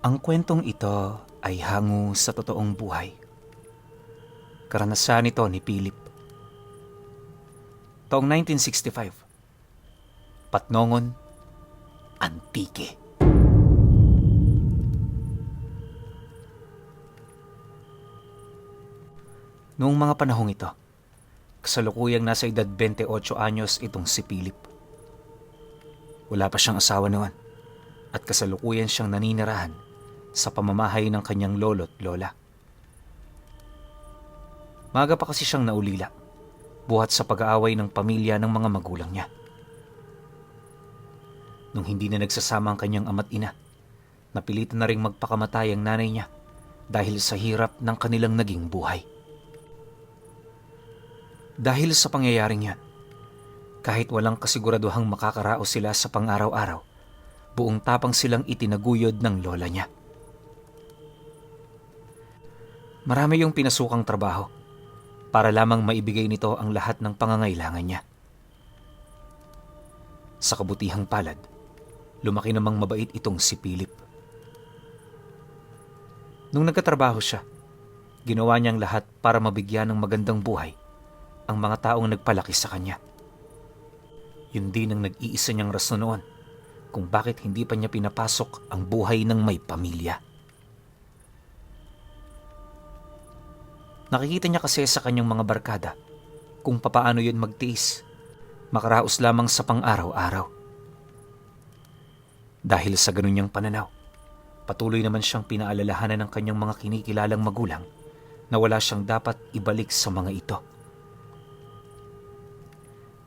Ang kwentong ito ay hango sa totoong buhay. Karanasan ito ni Philip. Taong 1965, Patnongon, Antique. Noong mga panahong ito, kasalukuyang nasa edad 28 anyos itong si Philip. Wala pa siyang asawa noon at kasalukuyan siyang naninirahan sa pamamahay ng kanyang lolo't lola. Maaga pa kasi siyang naulila, buhat sa pag-aaway ng pamilya ng mga magulang niya. Nung hindi na nagsasama ang kanyang ama't ina, napilitan na ring magpakamatay ang nanay niya dahil sa hirap ng kanilang naging buhay. Dahil sa pangyayaring yan, kahit walang kasiguraduhang makakaraos sila sa pang-araw-araw, buong tapang silang itinaguyod ng lola niya. Marami yung pinasukang trabaho para lamang maibigay nito ang lahat ng pangangailangan niya. Sa kabutihang palad, lumaki namang mabait itong si Philip. Nung nagkatrabaho siya, ginawa niyang lahat para mabigyan ng magandang buhay ang mga taong nagpalaki sa kanya. Yun din ang nag-iisa niyang rason noon kung bakit hindi pa niya pinapasok ang buhay ng may pamilya. Nakikita niya kasi sa kanyang mga barkada kung papaano yun magtiis, makaraos lamang sa pang-araw-araw. Dahil sa ganun niyang pananaw, patuloy naman siyang pinaalalahanan ng kanyang mga kinikilalang magulang na wala siyang dapat ibalik sa mga ito.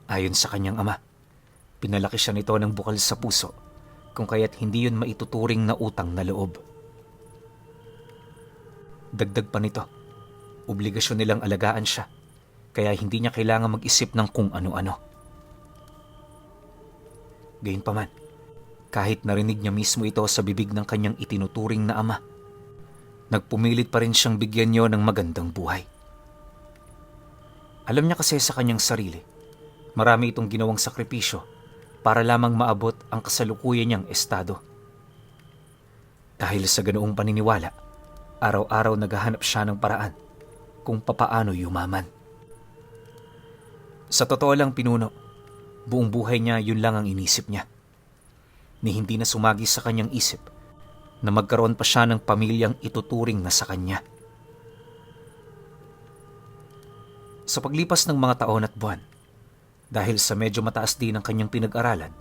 Ayon sa kanyang ama, pinalaki siya nito ng bukal sa puso kung kaya't hindi yun maituturing na utang na loob. Dagdag pa nito, obligasyon nilang alagaan siya, kaya hindi niya kailangan mag-isip ng kung ano-ano. Gayunpaman, kahit narinig niya mismo ito sa bibig ng kanyang itinuturing na ama, nagpumilit pa rin siyang bigyan niyo ng magandang buhay. Alam niya kasi sa kanyang sarili, marami itong ginawang sakripisyo para lamang maabot ang kasalukuyan niyang estado. Dahil sa ganoong paniniwala, araw-araw naghahanap siya ng paraan kung papaano yumaman. Sa totoo lang pinuno, buong buhay niya yun lang ang inisip niya. Ni hindi na sumagi sa kanyang isip na magkaroon pa siya ng pamilyang ituturing na sa kanya. Sa paglipas ng mga taon at buwan, dahil sa medyo mataas din ang kanyang pinag-aralan,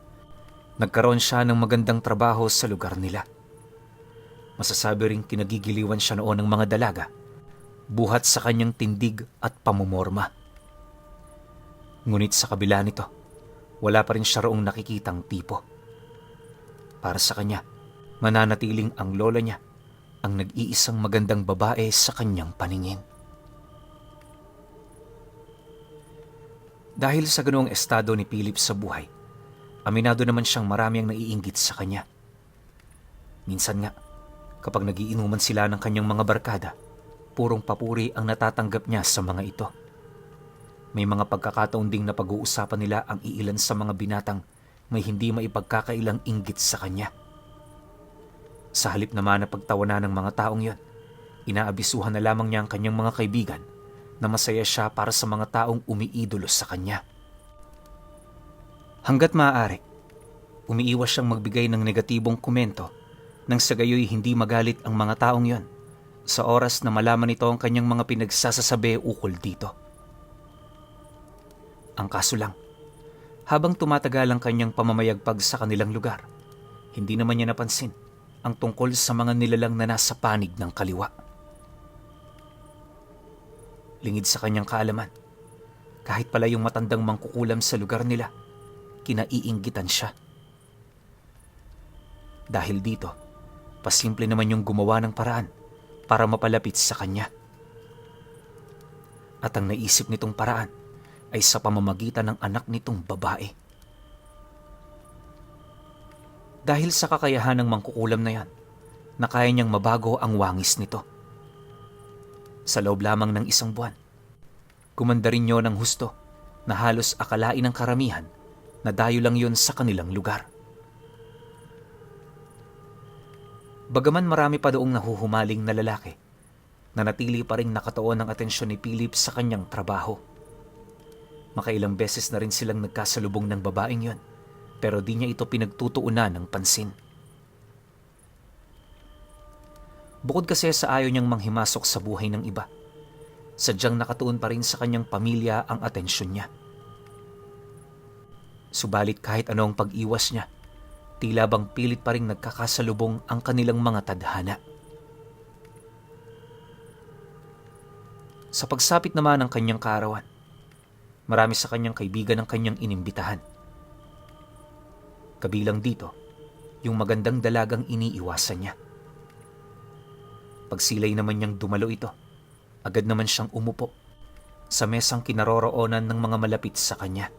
nagkaroon siya ng magandang trabaho sa lugar nila. Masasabi ring kinagigiliwan siya noon ng mga dalaga, buhat sa kanyang tindig at pamumorma. Ngunit sa kabila nito, wala pa rin siya roong nakikitang tipo. Para sa kanya, mananatiling ang lola niya ang nag-iisang magandang babae sa kanyang paningin. Dahil sa ganoong estado ni Philip sa buhay, aminado naman siyang marami ang naiinggit sa kanya. Minsan nga, kapag nagiinuman sila ng kanyang mga barkada, purong papuri ang natatanggap niya sa mga ito. May mga pagkakataon ding na pag-uusapan nila ang iilan sa mga binatang may hindi maipagkakailang inggit sa kanya. Sa halip naman na pagtawanan ng mga taong yon, inaabisuhan na lamang niya ang kanyang mga kaibigan na masaya siya para sa mga taong umiidolo sa kanya. Hanggat maaari, umiiwas siyang magbigay ng negatibong komento nang sa gayoy hindi magalit ang mga taong yon sa oras na malaman nito ang kanyang mga pinagsasasabi ukol dito. Ang kaso lang, habang tumatagal ang kanyang pamamayagpag sa kanilang lugar, hindi naman niya napansin ang tungkol sa mga nilalang na nasa panig ng kaliwa. Lingid sa kanyang kaalaman, kahit pala yung matandang mangkukulam sa lugar nila, kinaiinggitan siya. Dahil dito, pasimple naman yung gumawa ng paraan para mapalapit sa kanya. At ang naisip nitong paraan ay sa pamamagitan ng anak nitong babae. Dahil sa kakayahan ng mangkukulam na yan, na kaya niyang mabago ang wangis nito. Sa loob lamang ng isang buwan, gumanda rin yun ng husto na halos akalain ng karamihan na dayo lang yun sa kanilang lugar. Bagaman marami pa doong nahuhumaling na lalaki, nanatili pa rin nakatuon ang atensyon ni Philip sa kanyang trabaho. Makailang beses na rin silang nagkasalubong ng babaeng yon, pero di niya ito pinagtutuunan ng pansin. Bukod kasi sa ayaw niyang manghimasok sa buhay ng iba, sadyang nakatuon pa rin sa kanyang pamilya ang atensyon niya. Subalit kahit ano ang pag-iwas niya, tila bang pilit pa rin nagkakasalubong ang kanilang mga tadhana. Sa pagsapit naman ng kanyang kaarawan, marami sa kanyang kaibigan ang kanyang inimbitahan. Kabilang dito, yung magandang dalagang iniiwasan niya. Pagsilay naman niyang dumalo ito, agad naman siyang umupo sa mesang kinaroroonan ng mga malapit sa kanya.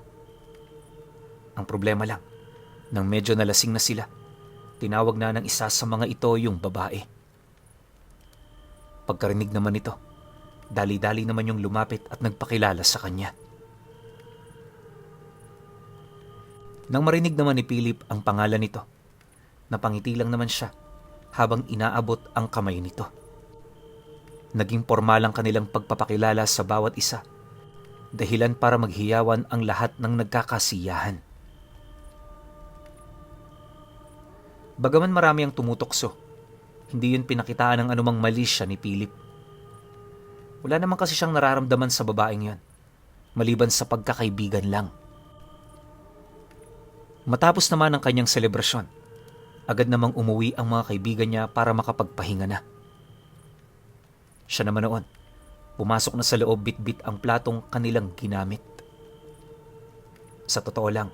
Ang problema lang, nang medyo nalasing na sila, tinawag na ng isa sa mga ito yung babae. Pagkarinig naman ito, dali-dali naman yung lumapit at nagpakilala sa kanya. Nang marinig naman ni Philip ang pangalan nito, napangiti lang naman siya habang inaabot ang kamay nito. Naging formal ang kanilang pagpapakilala sa bawat isa, dahilan para maghiyawan ang lahat ng nagkakasiyahan. Bagaman marami ang tumutokso, hindi yun pinakitaan ng anumang mali siya ni Philip. Wala naman kasi siyang nararamdaman sa babaeng yon, maliban sa pagkakaibigan lang. Matapos naman ang kanyang selebrasyon, agad namang umuwi ang mga kaibigan niya para makapagpahinga na. Siya naman noon, pumasok na sa loob bitbit ang platong kanilang ginamit. Sa totoo lang,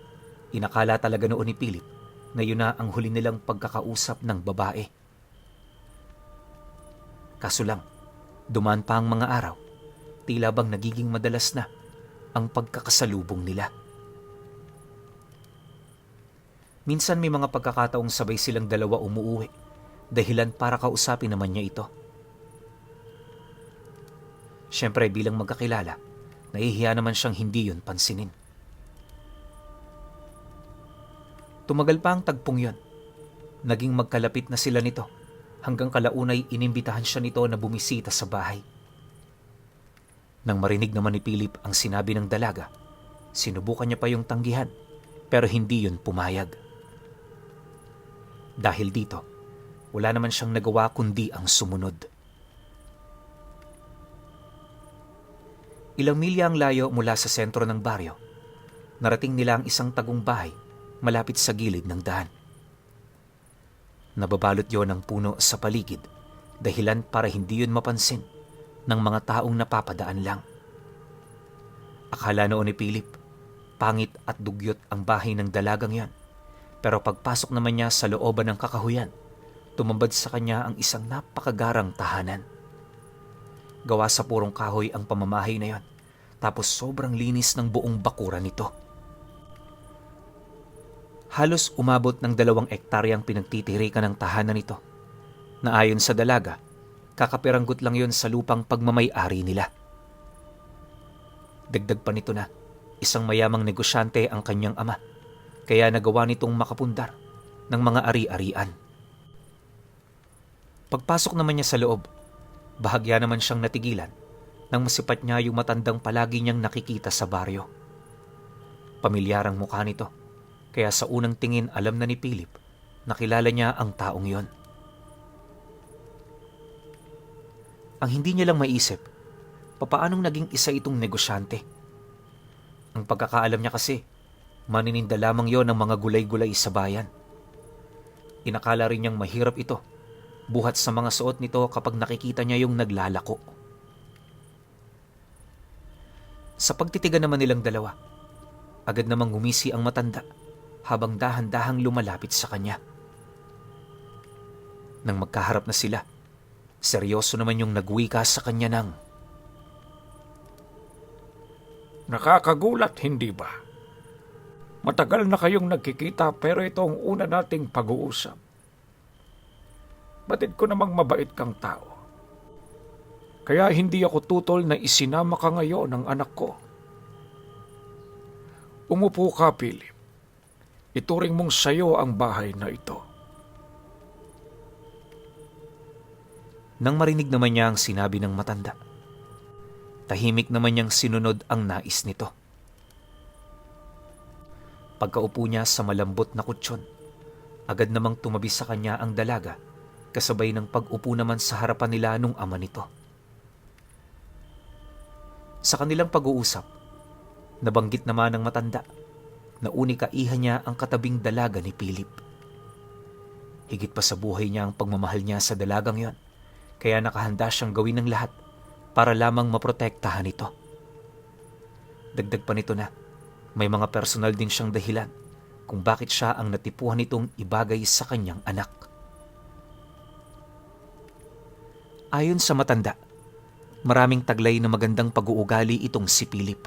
inakala talaga noon ni Philip na yun na ang huli nilang pagkakausap ng babae. Kaso lang, dumaan pa ang mga araw, tila bang nagiging madalas na ang pagkakasalubong nila. Minsan may mga pagkakataong sabay silang dalawa umuuwi, dahilan para kausapin naman niya ito. Siyempre bilang magkakilala, nahihiya naman siyang hindi yun pansinin. Tumagal pa ang tagpong yon. Naging magkalapit na sila nito hanggang kalaunay inimbitahan siya nito na bumisita sa bahay. Nang marinig naman ni Philip ang sinabi ng dalaga, sinubukan niya pa yung tanggihan pero hindi yun pumayag. Dahil dito, wala naman siyang nagawa kundi ang sumunod. Ilang milya ang layo mula sa sentro ng baryo, narating nila ang isang tagong bahay malapit sa gilid ng daan. Nababalot yon ng puno sa paligid, dahilan para hindi yun mapansin ng mga taong napapadaan lang. Akala noon ni Philip, pangit at dugyot ang bahay ng dalagang yon, pero pagpasok naman niya sa looban ng kakahuyan, tumambad sa kanya ang isang napakagarang tahanan. Gawa sa purong kahoy ang pamamahay na yon, tapos sobrang linis ng buong bakuran nito. Halos umabot ng 2 ektaryang pinagtitirikan ng tahanan nito, na ayon sa dalaga, kakapiranggot lang yon sa lupang pagmamay-ari nila. Dagdag pa nito na, isang mayamang negosyante ang kanyang ama, kaya nagawa nitong makapundar ng mga ari-arian. Pagpasok naman niya sa loob, bahagya naman siyang natigilan nang masipat niya yung matandang palagi niyang nakikita sa baryo. Pamilyarang mukha nito, kaya sa unang tingin alam na ni Philip na kilala niya ang taong yon. Ang hindi niya lang maisip, papaanong naging isa itong negosyante. Ang pagkakaalam niya kasi, manininda lamang yon ng mga gulay-gulay sa bayan. Inakala rin niyang mahirap ito, buhat sa mga suot nito kapag nakikita niya yung naglalako. Sa pagtitigan naman nilang dalawa, agad namang ngumisi ang matanda habang dahan-dahang lumalapit sa kanya. Nang magkaharap na sila, seryoso naman yung nagwika sa kanya ng, "Nakakagulat, hindi ba? Matagal na kayong nagkikita pero ito ang una nating pag-uusap. Batid ko namang mabait kang tao. Kaya hindi ako tutol na isinama ka ngayon ng anak ko. Umupo ka, Philip. Ituring mong sayo ang bahay na ito." Nang marinig naman niya ang sinabi ng matanda, tahimik naman niyang sinunod ang nais nito. Pagkaupo niya sa malambot na kutsyon, agad namang tumabi sa kanya ang dalaga, kasabay ng pag-upo naman sa harapan nila nung ama nito. Sa kanilang pag-uusap, nabanggit naman ng matanda na unika-iha niya ang katabing dalaga ni Philip. Higit pa sa buhay niya ang pagmamahal niya sa dalagang yon, kaya nakahanda siyang gawin ng lahat para lamang maprotektahan ito. Dagdag pa nito na may mga personal din siyang dahilan kung bakit siya ang natipuhan nitong ibagay sa kanyang anak. Ayon sa matanda, maraming taglay na magandang pag-uugali itong si Philip.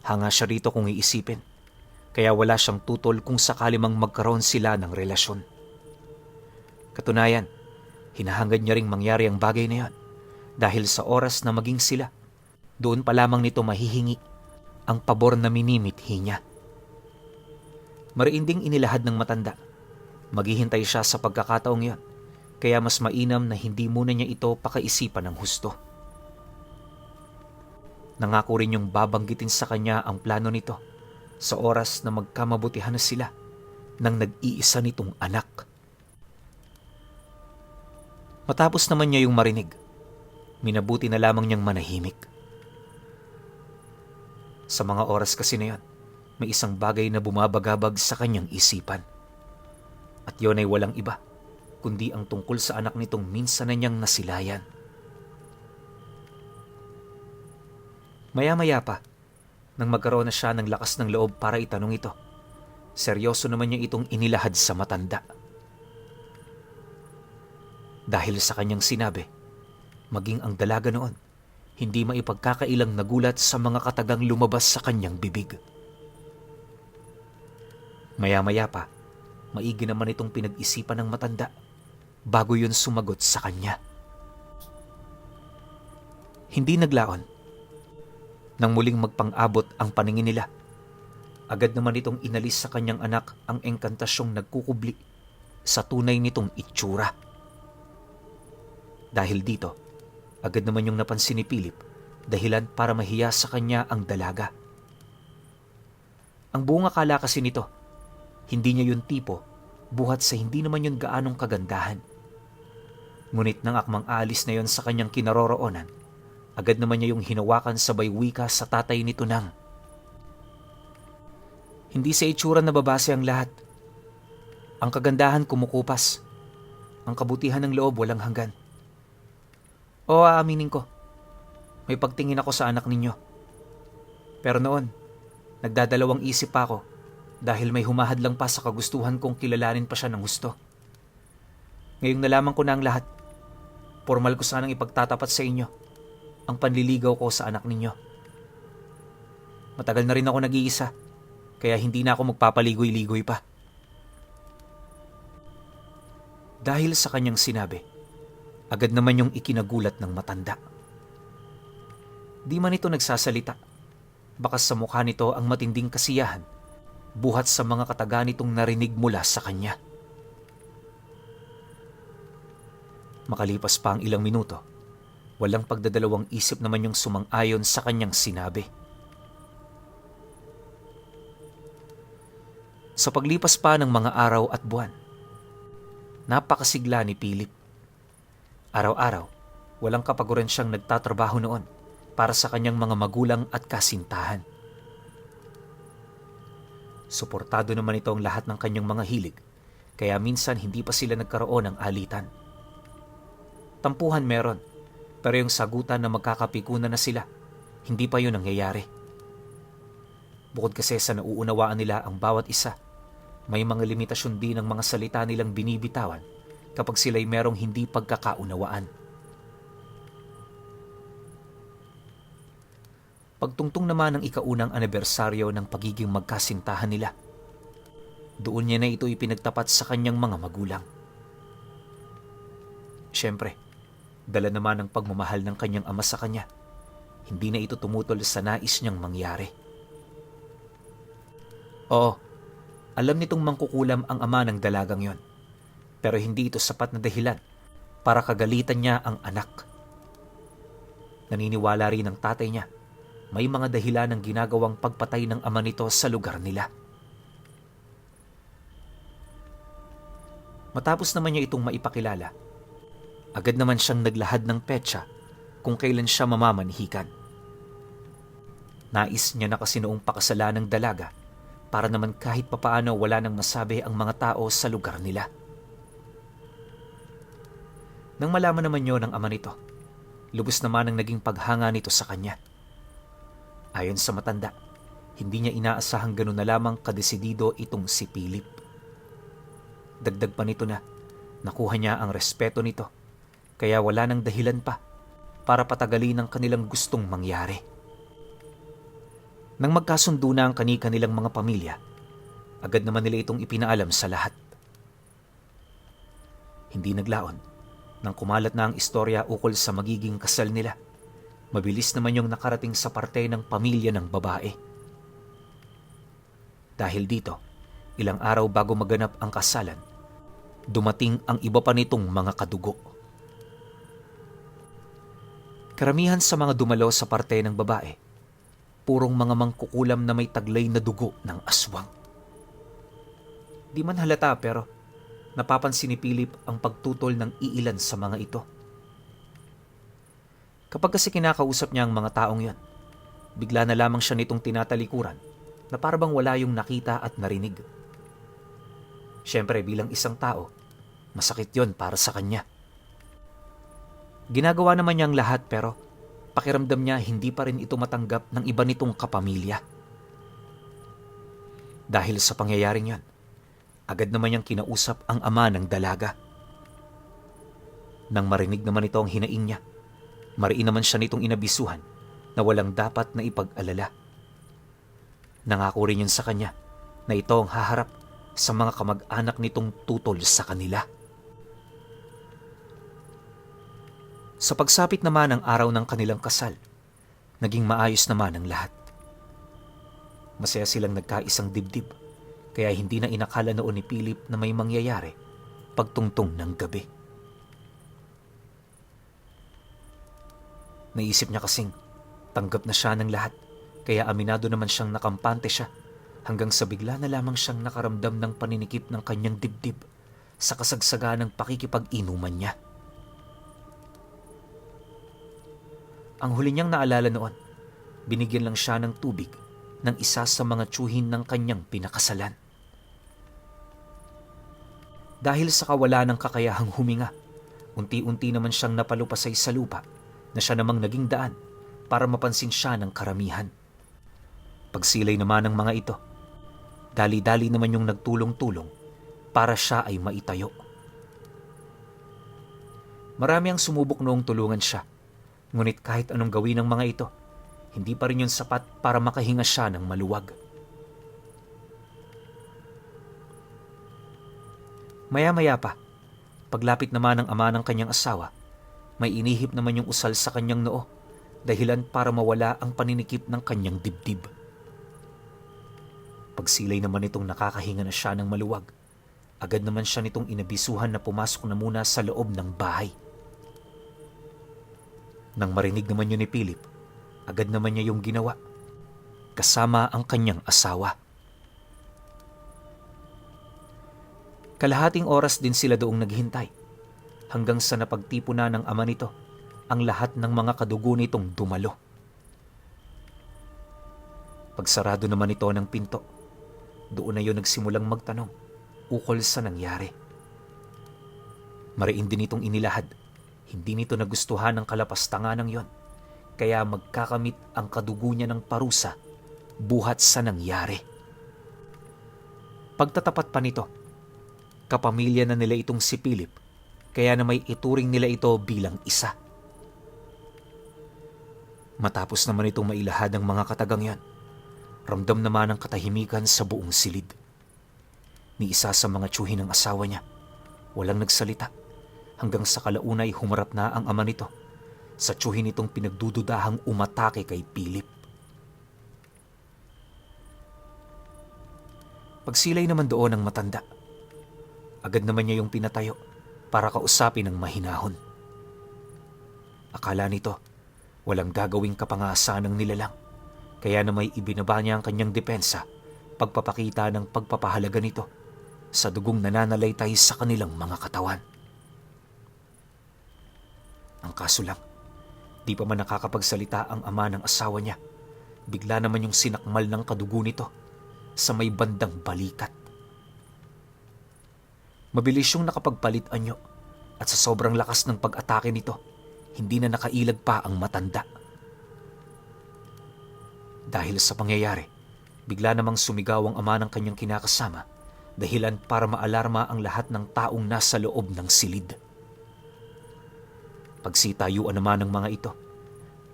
Hanga siya rito kung iisipin, kaya wala siyang tutol kung sakali mang magkaroon sila ng relasyon. Katunayan, hinahangad niya ring mangyari ang bagay na yan dahil sa oras na maging sila, doon pa lamang nito mahihingi ang pabor na minimithi niya. Mariinding inilahad ng matanda, maghihintay siya sa pagkakataong yan, kaya mas mainam na hindi muna niya ito pakaisipan ng husto. Nangako rin yung babanggitin sa kanya ang plano nito sa oras na magkamabutihan na sila ng nag-iisa nitong anak. Matapos naman niya yung marinig, minabuti na lamang niyang manahimik. Sa mga oras kasi na yan, may isang bagay na bumabagabag sa kanyang isipan. At yun ay walang iba, kundi ang tungkol sa anak nitong minsan na niyang nasilayan. Maya-maya pa, nang magkaroon na siya ng lakas ng loob para itanong ito, seryoso naman niya itong inilahad sa matanda. Dahil sa kanyang sinabi, maging ang dalaga noon, hindi maipagkakailang nagulat sa mga katagang lumabas sa kanyang bibig. Maya-maya pa, maigi naman itong pinag-isipan ng matanda bago yun sumagot sa kanya. Hindi naglaon. Nang muling magpang-abot ang paningin nila, agad naman itong inalis sa kanyang anak ang engkantasyong nagkukubli sa tunay nitong itsura. Dahil dito, agad naman yung napansin ni Philip dahilan para mahiya sa kanya ang dalaga. Ang buong akala kasi nito, hindi niya yun tipo buhat sa hindi naman yun gaanong kagandahan. Ngunit nang akmang aalis na yun sa kanyang kinaroroonan, agad naman niya yung hinawakan sabay wika sa tatay nito nang, "Hindi sa itsura na babase ang lahat. Ang kagandahan kumukupas. Ang kabutihan ng loob walang hanggan. O aaminin ko, may pagtingin ako sa anak ninyo. Pero noon, nagdadalawang isip pa ako dahil may humahadlang pa sa kagustuhan kong kilalanin pa siya ng gusto. Ngayong nalaman ko na ang lahat, formal ko sanang ipagtatapat sa inyo ang panliligaw ko sa anak ninyo. Matagal na rin ako nag-iisa, kaya hindi na ako magpapaligoy-ligoy pa." Dahil sa kanyang sinabi, agad naman yung ikinagulat ng matanda. Di man ito nagsasalita, bakas sa mukha nito ang matinding kasiyahan, buhat sa mga kataga nitong narinig mula sa kanya. Makalipas pa ang ilang minuto, walang pagdadalawang isip naman yung sumang-ayon sa kanyang sinabi. Sa paglipas pa ng mga araw at buwan, napakasigla ni Philip. Araw-araw, walang kapaguran siyang nagtatrabaho noon para sa kanyang mga magulang at kasintahan. Suportado naman ito ang lahat ng kanyang mga hilig, kaya minsan hindi pa sila nagkaroon ng alitan. Tampuhan meron, pero yung sagutan na magkakapikunan na sila, hindi pa yun nangyayari. Bukod kasi sa nauunawaan nila ang bawat isa, may mga limitasyon din ang mga salita nilang binibitawan kapag sila'y merong hindi pagkakaunawaan. Pagtungtong naman ng ikaunang anibersaryo ng pagiging magkasintahan nila, doon niya na ito ipinagtapat sa kanyang mga magulang. Siyempre, dala naman ng pagmamahal ng kanyang ama sa kanya, hindi na ito tumutol sa nais niyang mangyari. Oo, alam nitong mangkukulam ang ama ng dalagang yon, pero hindi ito sapat na dahilan para kagalitan niya ang anak. Naniniwala rin ang tatay niya may mga dahilan ng ginagawang pagpatay ng ama nito sa lugar nila. Matapos naman niya itong maipakilala, agad naman siyang naglahad ng petsa kung kailan siya mamamanhikan. Nais niya na kasi noong pakasalan ng dalaga para naman kahit papaano wala nang masabi ang mga tao sa lugar nila. Nang malaman naman yon ng ama nito, lubos naman ang naging paghanga nito sa kanya. Ayon sa matanda, hindi niya inaasahang ganun na lamang kadesidido itong si Philip. Dagdag pa nito na nakuha niya ang respeto nito, kaya wala nang dahilan pa para patagalin ang kanilang gustong mangyari. Nang magkasundo na ang kani-kanilang mga pamilya, agad naman nila itong ipinaalam sa lahat. Hindi naglaon, nang kumalat na ang istorya ukol sa magiging kasal nila, mabilis naman yung nakarating sa parte ng pamilya ng babae. Dahil dito, ilang araw bago maganap ang kasalan, dumating ang iba pa nitong mga kadugo. Karamihan sa mga dumalo sa parte ng babae, purong mga mangkukulam na may taglay na dugo ng aswang. Di man halata pero napapansin ni Philip ang pagtutol ng iilan sa mga ito. Kapag kasi kinakausap niya ang mga taong yon, bigla na lamang siya nitong tinatalikuran na parabang wala yung nakita at narinig. Siyempre bilang isang tao, masakit yon para sa kanya. Ginagawa naman niya ang lahat pero pakiramdam niya hindi pa rin ito matanggap ng iba nitong kapamilya. Dahil sa pangyayaring yon, agad naman niyang kinausap ang ama ng dalaga. Nang marinig naman ito ang hinaing niya, mariin naman siya nitong inabisuhan na walang dapat na ipag-alala. Nangako rin yun sa kanya na ito ang haharap sa mga kamag-anak nitong tutol sa kanila. Sa pagsapit naman ng araw ng kanilang kasal, naging maayos naman ang lahat. Masaya silang nagkaisang dibdib, kaya hindi na inakala noon ni Philip na may mangyayari pagtungtong ng gabi. Naisip niya kasing tanggap na siya ng lahat, kaya aminado naman siyang nakampante siya hanggang sa bigla na lamang siyang nakaramdam ng paninikip ng kanyang dibdib sa kasagsaga ng pakikipag-inuman niya. Ang huli niyang naalala noon, binigyan lang siya ng tubig ng isa sa mga tiyuhin ng kanyang pinakasalan. Dahil sa kawalan ng kakayahang huminga, unti-unti naman siyang napalupasay sa lupa na siya namang naging daan para mapansin siya ng karamihan. Pagsilay naman ng mga ito, dali-dali naman yung nagtulong-tulong para siya ay maitayo. Marami ang sumubok noong tulungan siya, ngunit kahit anong gawin ng mga ito, hindi pa rin yun sapat para makahinga siya ng maluwag. Maya-maya pa, paglapit naman ng ama ng kanyang asawa, may inihip naman yung usal sa kanyang noo, dahilan para mawala ang paninikip ng kanyang dibdib. Pagsilay naman itong nakakahinga na siya ng maluwag, agad naman siya nitong inabisuhan na pumasok na muna sa loob ng bahay. Nang marinig naman yun ni Philip, agad naman niya yung ginawa, kasama ang kanyang asawa. Kalahating oras din sila doong naghintay, hanggang sa napagtipo na ng ama nito ang lahat ng mga kadugo nitong dumalo. Pagsarado naman ito ng pinto, doon na yun nagsimulang magtanong ukol sa nangyari. Mariin din itong inilahad, hindi nito nagustuhan ang kalapastanganang yon, kaya magkakamit ang kadugo niya ng parusa buhat sa nangyari. Pagtatapat pa nito, kapamilya na nila itong si Philip, kaya na may ituring nila ito bilang isa. Matapos naman itong mailahad ng mga katagang yan, ramdam naman ang katahimikan sa buong silid. Ni isa sa mga tiyuhin ng asawa niya, walang nagsalita, hanggang sa kalaunay humarap na ang ama nito sa tiyuhin nitong pinagdududahang umatake kay Philip. Pagsilay naman doon ng matanda, agad naman niya yung pinatayo para kausapin ng mahinahon. Akala nito, walang gagawing kapangasahan ng nilalang, kaya na may ibinaba niya ang kanyang depensa, pagpapakita ng pagpapahalaga nito sa dugong nananalaytay sa kanilang mga katawan. Ang kaso lang, di pa man nakakapagsalita ang ama ng asawa niya, bigla naman yung sinakmal ng kadugo nito sa may bandang balikat. Mabilis yung nakapagpalit anyo at sa sobrang lakas ng pag-atake nito, hindi na nakailag pa ang matanda. Dahil sa pangyayari, bigla namang sumigaw ang ama ng kanyang kinakasama, dahilan para maalarma ang lahat ng taong nasa loob ng silid. Pagsitayuan naman ng mga ito,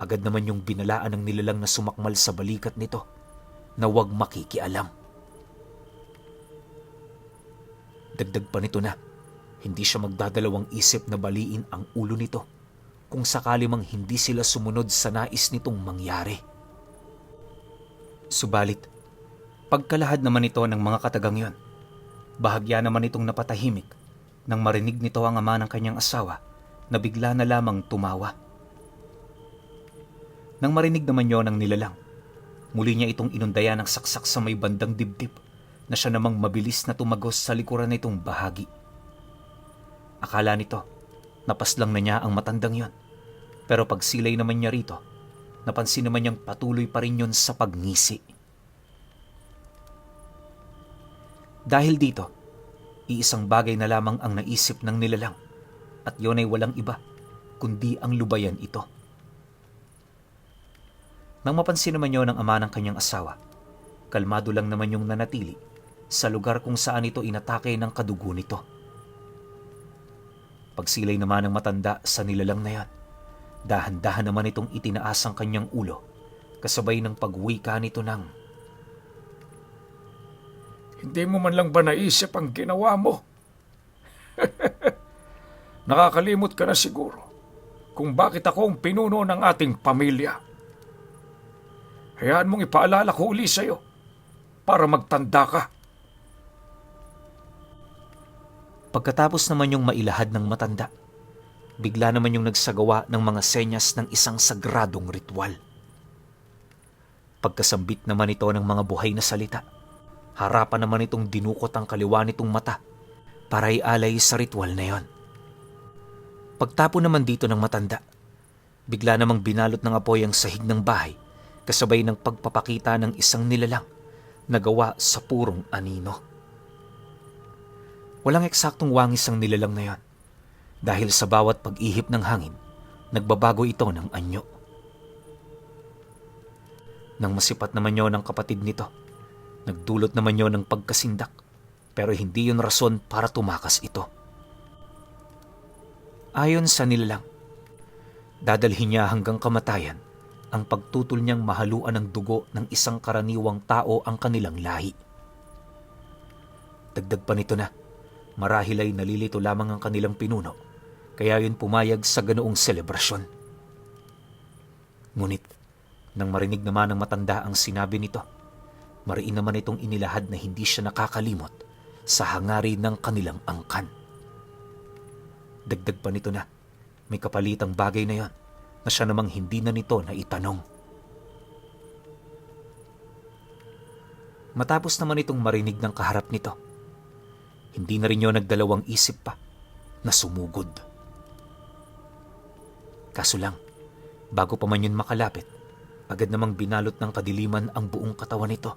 agad naman yung binalaan ng nilalang na sumakmal sa balikat nito na huwag makikialam. Dagdag pa nito na, hindi siya magdadalawang isip na baliin ang ulo nito kung sakali mang hindi sila sumunod sa nais nitong mangyari. Subalit, pagkalahad naman ito ng mga katagang yon, bahagya naman itong napatahimik nang marinig nito ang ama ng kanyang asawa na bigla na lamang tumawa. Nang marinig naman yon ng nilalang, muli niya itong inundayan ng saksak sa may bandang dibdib na siya namang mabilis na tumagos sa likuran nitong bahagi. Akala nito, napaslang na niya ang matandang yon. Pero pagsilay naman niya rito, napansin naman niyang patuloy pa rin yon sa pagngisi. Dahil dito, iisang bagay na lamang ang naisip ng nilalang at yon ay walang iba kundi ang lubayan ito. Nang mapansin naman yon ng ama ng kanyang asawa, kalmado lang naman yung nanatili sa lugar kung saan ito inatake ng kadugo nito. Pagsilay naman ng matanda sa nilalang na yan, dahan-dahan naman itong itinaas ang kanyang ulo kasabay ng pagwika nito ng, Hindi mo man lang ba naisip ang ginawa mo? Nakakalimot ka na siguro kung bakit ako ang pinuno ng ating pamilya. Hayaan mong ipaalala ko uli sa'yo para magtanda ka. Pagkatapos naman yung mailahad ng matanda, bigla naman yung nagsagawa ng mga senyas ng isang sagradong ritual. Pagkasambit naman ito ng mga buhay na salita, harapan naman itong dinukot ang kaliwa nitong mata para ialay sa ritual na yon. Pagtapo naman dito ng matanda, bigla namang binalot ng apoy ang sahig ng bahay kasabay ng pagpapakita ng isang nilalang na gawa sa purong anino. Walang eksaktong wangis ang nilalang na yon dahil sa bawat pag-ihip ng hangin, nagbabago ito ng anyo. Nang masipat naman yon ng kapatid nito, nagdulot naman yon ng pagkasindak pero hindi yon rason para tumakas ito. Ayon sa nilalang, dadalhin niya hanggang kamatayan ang pagtutol niyang mahaluan ng dugo ng isang karaniwang tao ang kanilang lahi. Dagdag pa nito na, marahil ay nalilito lamang ang kanilang pinuno, kaya yun pumayag sa ganoong selebrasyon. Ngunit, nang marinig naman ng matanda ang sinabi nito, mariin naman itong inilahad na hindi siya nakakalimot sa hangarin ng kanilang angkan. Dagdag pa nito na, may kapalitang bagay na yon na siya namang hindi na nito na itanong. Matapos naman itong marinig ng kaharap nito, hindi na rin yun nagdalawang isip pa na sumugod. Kaso lang, bago pa man yun makalapit, agad namang binalot ng kadiliman ang buong katawan nito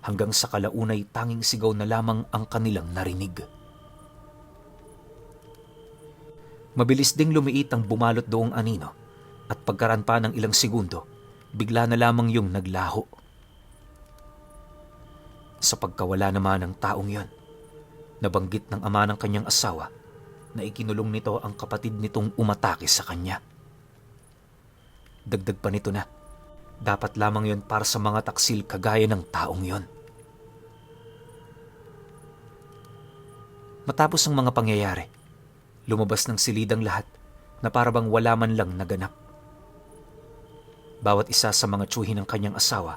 hanggang sa kalaunay tanging sigaw na lamang ang kanilang narinig. Mabilis ding lumiit ang bumalot doong anino at pagkaraan pa ng ilang segundo, bigla na lamang yung naglaho. Sa pagkawala naman ng taong yon, nabanggit ng ama ng kanyang asawa na ikinulong nito ang kapatid nitong umatake sa kanya. Dagdag pa nito na, dapat lamang yon para sa mga taksil kagaya ng taong yon. Matapos ang mga pangyayari, lumabas ng silidang lahat na parabang wala man lang naganap. Bawat isa sa mga tiyuhin ng kanyang asawa,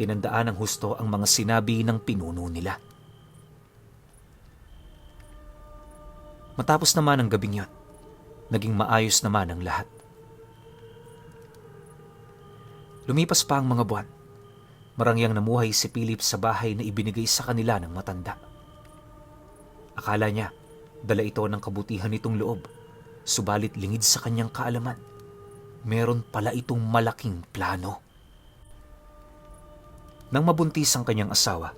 tinandaan ng husto ang mga sinabi ng pinuno nila. Matapos naman ang gabing yon, naging maayos naman ang lahat. Lumipas pa ang mga buwan. Marangyang namuhay si Philip sa bahay na ibinigay sa kanila ng matanda. Akala niya, dala ito ng kabutihan nitong loob, subalit lingid sa kanyang kaalaman, meron pala itong malaking plano. Nang mabuntis ang kanyang asawa,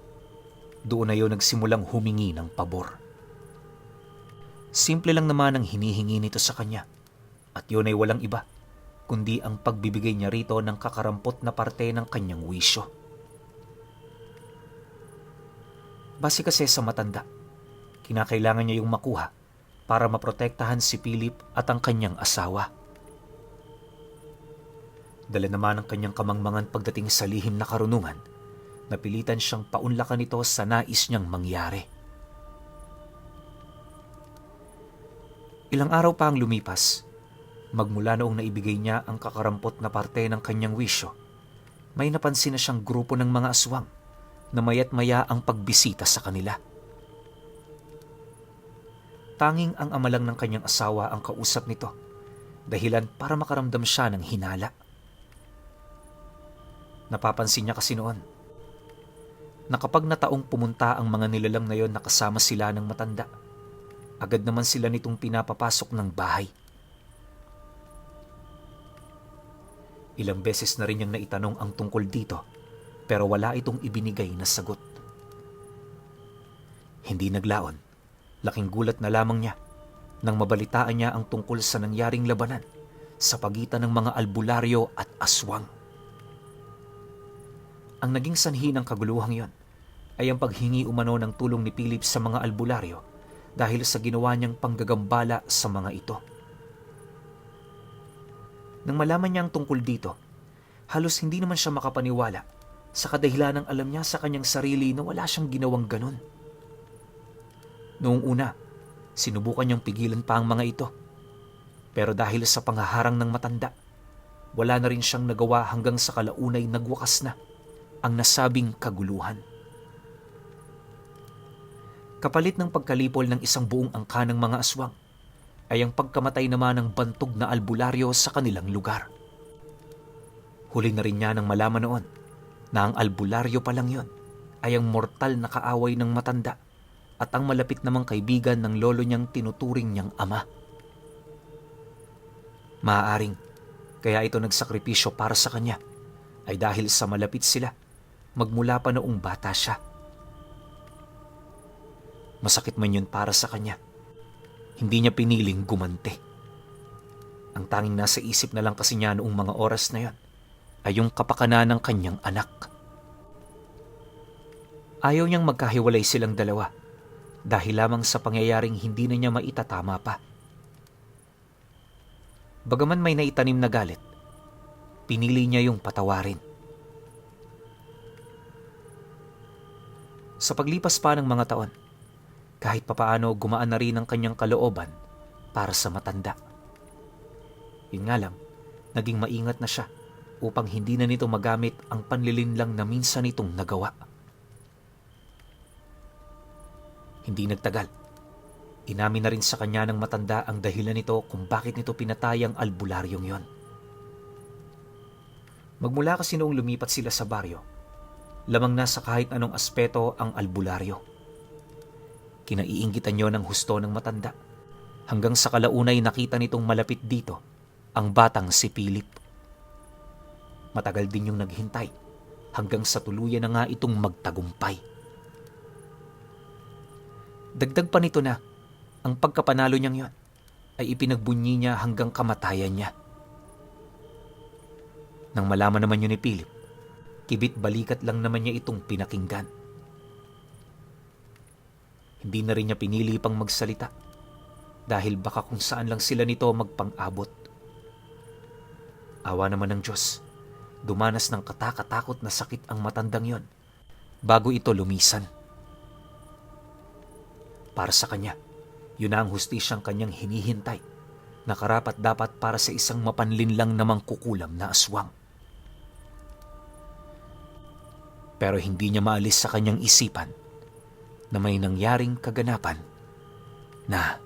doon na yun nagsimulang humingi ng pabor. Simple lang naman ang hinihingi nito sa kanya, at yun ay walang iba, kundi ang pagbibigay niya rito ng kakarampot na parte ng kanyang wisyo. Base kasi sa matanda, kinakailangan niya yung makuha para maprotektahan si Philip at ang kanyang asawa. Dala naman ang kanyang kamangmangan pagdating sa lihim na karunungan, napilitan siyang paunlakan ito sa nais niyang mangyari. Ilang araw pa ang lumipas, magmula noong naibigay niya ang kakarampot na parte ng kanyang wisyo, may napansin na siyang grupo ng mga aswang na maya't maya ang pagbisita sa kanila. Tanging ang ama lang ng kanyang asawa ang kausap nito, dahilan para makaramdam siya ng hinala. Napapansin niya kasi noon na kapag nataong pumunta ang mga nilalang na yon na kasama sila ng matanda, agad naman sila nitong pinapapasok ng bahay. Ilang beses na rin niyang naitanong ang tungkol dito, pero wala itong ibinigay na sagot. Hindi naglaon, laking gulat na lamang niya nang mabalitaan niya ang tungkol sa nangyaring labanan sa pagitan ng mga albularyo at aswang. Ang naging sanhi ng kaguluhang yon ay ang paghingi umano ng tulong ni Philip sa mga albularyo dahil sa ginawa niyang panggagambala sa mga ito. Nang malaman niya ang tungkol dito, halos hindi naman siya makapaniwala sa kadahilanang alam niya sa kanyang sarili na wala siyang ginawang ganun. Noong una, sinubukan niyang pigilan pa ang mga ito. Pero dahil sa panghaharang ng matanda, wala na rin siyang nagawa hanggang sa kalaunay nagwakas na ang nasabing kaguluhan. Kapalit ng pagkalipol ng isang buong angka ng mga aswang, ay ang pagkamatay naman ng bantog na albularyo sa kanilang lugar. Huli na rin niya nang malaman noon na ang albularyo pa lang yon ay ang mortal na kaaway ng matanda at ang malapit namang kaibigan ng lolo niyang tinuturing niyang ama. Maaaring kaya ito nagsakripisyo para sa kanya ay dahil sa malapit sila magmula pa noong bata siya. Masakit man yun para sa kanya, hindi niya piniling gumante. Ang tanging nasa isip na lang kasi niya noong mga oras na yon ay yung kapakanan ng kanyang anak. Ayaw niyang magkahiwalay silang dalawa dahil lamang sa pangyayaring hindi na niya maitatama pa. Bagaman may naitanim na galit, pinili niya yung patawarin. Sa paglipas pa ng mga taon, kahit papaano gumaan na rin ang kanyang kalooban para sa matanda. Yun nga lang, naging maingat na siya upang hindi na nito magamit ang panlilinlang na minsan nitong nagawa. Hindi nagtagal, inamin na rin sa kanya ng matanda ang dahilan nito kung bakit nito pinatay ang albularyong yon. Magmula kasi noong lumipat sila sa baryo, lamang na sa kahit anong aspeto ang albularyo. Kinaiinggitan niyo ng husto ng matanda hanggang sa kalaunay nakita nitong malapit dito ang batang si Philip. Matagal din yung naghintay hanggang sa tuluyan na nga itong magtagumpay. Dagdag pa nito na ang pagkapanalo niyang yon ay ipinagbunyi niya hanggang kamatayan niya. Nang malaman naman yun ni Philip, kibit balikat lang naman niya itong pinakinggan. Hindi na rin niya pinili pang magsalita dahil baka kung saan lang sila nito magpang-abot. Awa naman ng Diyos, dumanas ng katakatakot na sakit ang matandang yon bago ito lumisan. Para sa kanya, yun na ang hustisyang kanyang hinihintay na karapat dapat para sa isang mapanlinlang namang kukulam na aswang. Pero hindi niya maalis sa kanyang isipan na may nangyaring kaganapan na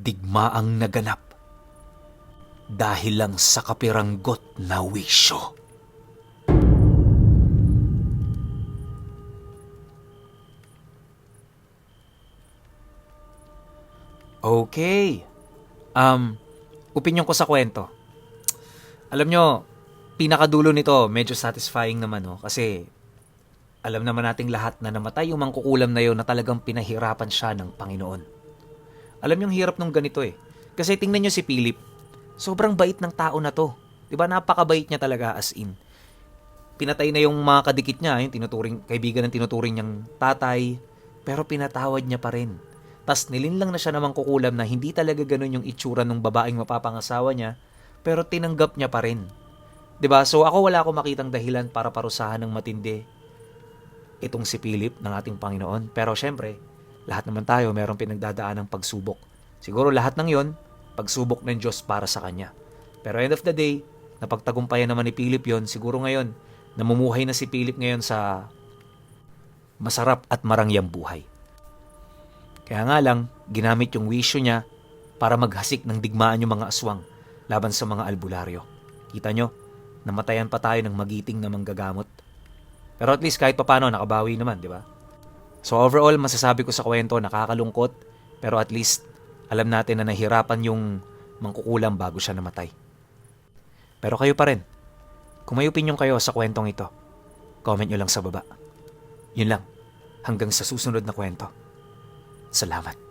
digmaang naganap dahil lang sa kapiranggot na wisyo. Okay. Opinyon ko sa kwento. Alam nyo, pinakadulo nito, medyo satisfying naman, no? Kasi alam naman nating lahat na namatay yung mangkukulam na yun na talagang pinahirapan siya ng Panginoon. Alam yung hirap nung ganito eh. Kasi tingnan nyo si Philip, sobrang bait ng tao na to. Diba, napakabait niya talaga as in. Pinatay na yung mga kadikit niya, yung kaibigan ng tinuturing niyang tatay, pero pinatawad niya pa rin. Tas nilinlang na siya namang kukulam na hindi talaga ganun yung itsura ng babaeng mapapangasawa niya, pero tinanggap niya pa rin. 'Di ba? So ako wala akong makitang dahilan para parusahan ng matindi itong si Philip ng ating Panginoon. Pero syempre, lahat naman tayo mayroong pinagdadaan ng pagsubok. Siguro lahat ng 'yon, pagsubok ng Diyos para sa kanya. Pero end of the day, napagtagumpayan naman ni Philip 'yon. Siguro ngayon, namumuhay na si Philip ngayon sa masarap at marangyang buhay. Kaya nga lang, ginamit yung wisyo niya para maghasik ng digmaan yung mga aswang laban sa mga albularyo. Kita nyo, namatayan pa tayo ng magiting na manggagamot. Pero at least kahit papano nakabawi naman, di ba? So overall, masasabi ko sa kwento, nakakalungkot, pero at least alam natin na nahirapan yung mangkukulam bago siya namatay. Pero kayo pa rin, kung may opinion kayo sa kwentong ito, comment nyo lang sa baba. Yun lang, hanggang sa susunod na kwento. Salamat.